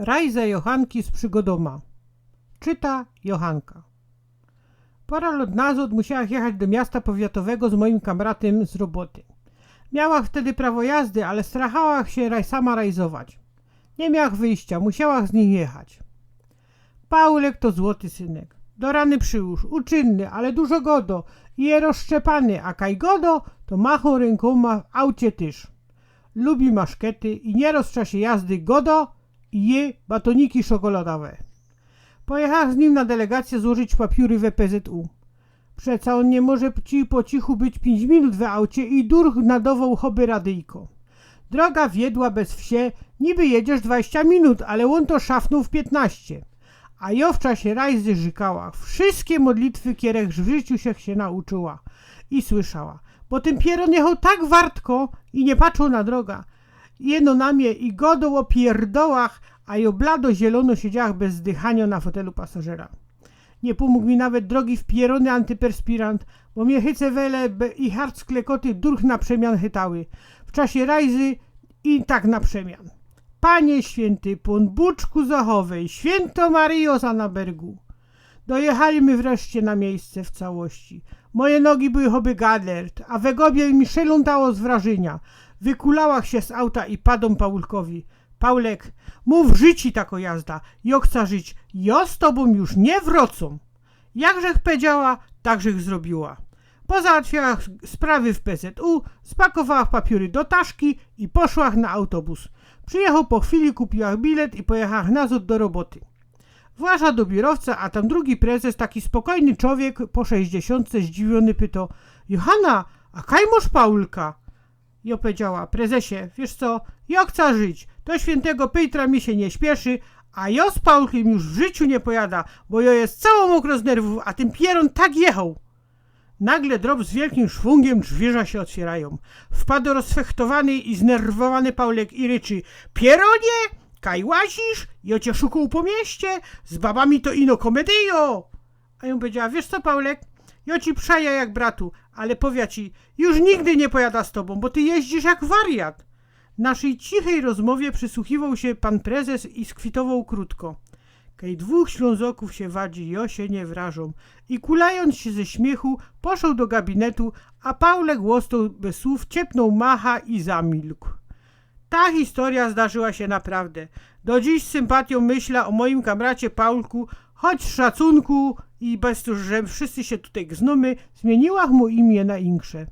Rajza Jochanki z przygodoma. Czyta Jochanka. Pora od nazad musiała jechać do miasta powiatowego z moim kamratem z roboty. Miała wtedy prawo jazdy, ale strachała się sama rajzować. Nie miała wyjścia, musiała z nim jechać. Paulek to złoty synek. Do rany przyłóż, uczynny, ale dużo godo i je rozszczepany, a kaj godo to machą rękoma w aucie tyż. Lubi maszkety i nieraz w czasie jazdy godo i je batoniki czekoladowe. Pojechała z nim na delegację złożyć papiery w EPZU. Przeca on nie może po cichu być 5 minut w aucie i durch nadawał choby radyjko. Droga wiedła bez wsie, niby jedziesz 20 minut, ale on to szafnął w 15. A ja w czasie rajzy żykała. Wszystkie modlitwy, kierech w życiu się nauczyła i słyszała. Bo ten pieron jechał tak wartko i nie patrzył na droga. Jeno na mnie i godą o pierdołach, a jo blado zielono siedziała bez zdychania na fotelu pasażera. Nie pomógł mi nawet drogi w pierony antyperspirant, bo mnie hyce wele i harc klekoty durch na przemian chytały. W czasie rajzy i tak na przemian. Panie święty, pon Buczku Zachowej, święto Maryjo z Anabergu. Dojechaliśmy wreszcie na miejsce w całości. Moje nogi były choby gadlert, a we gobie mi szelątało z wrażenia. Wykulałach się z auta i padł Paulkowi. Paulek, mów życi tako jazda, jo chca żyć, jo z tobą już nie wrocą. Jakżech powiedziała, takżech zrobiła. Pozałatwiała sprawy w PZU, spakowała papiery do taszki i poszła na autobus. Przyjechał po chwili, kupiła bilet i pojechała nazad do roboty. Właża do biurowca, a tam drugi prezes, taki spokojny człowiek po 60, zdziwiony pytał: Johanna, a kaj masz Paulka? I powiedziała: prezesie, wiesz co, ja chcę żyć, do świętego Pejtra mi się nie śpieszy, a ja z Paulkiem już w życiu nie pojada, bo ja jest cało mokro z nerwów, a ten pieron tak jechał. Nagle drop z wielkim szwungiem drzwierza się otwierają. Wpadł rozfechtowany i znerwowany Paulek i ryczy: Pieronie, kaj łazisz? Ja cię szukał po mieście, z babami to ino komedyjo. A ją powiedziała: wiesz co, Paulek, ja ci przaja jak bratu, ale powia ci, już nigdy nie pojada z tobą, bo ty jeździsz jak wariat. Naszej cichej rozmowie przysłuchiwał się pan prezes i skwitował krótko. Kej dwóch ślązoków się wadzi, jo się nie wrażą. I kulając się ze śmiechu, poszedł do gabinetu, a Paulek łostą bez słów ciepnął macha i zamilkł. Ta historia zdarzyła się naprawdę. Do dziś z sympatią myślę o moim kamracie Paulku, choć z szacunku i bez to, że wszyscy się tutaj gznomy, zmieniła mu imię na insze.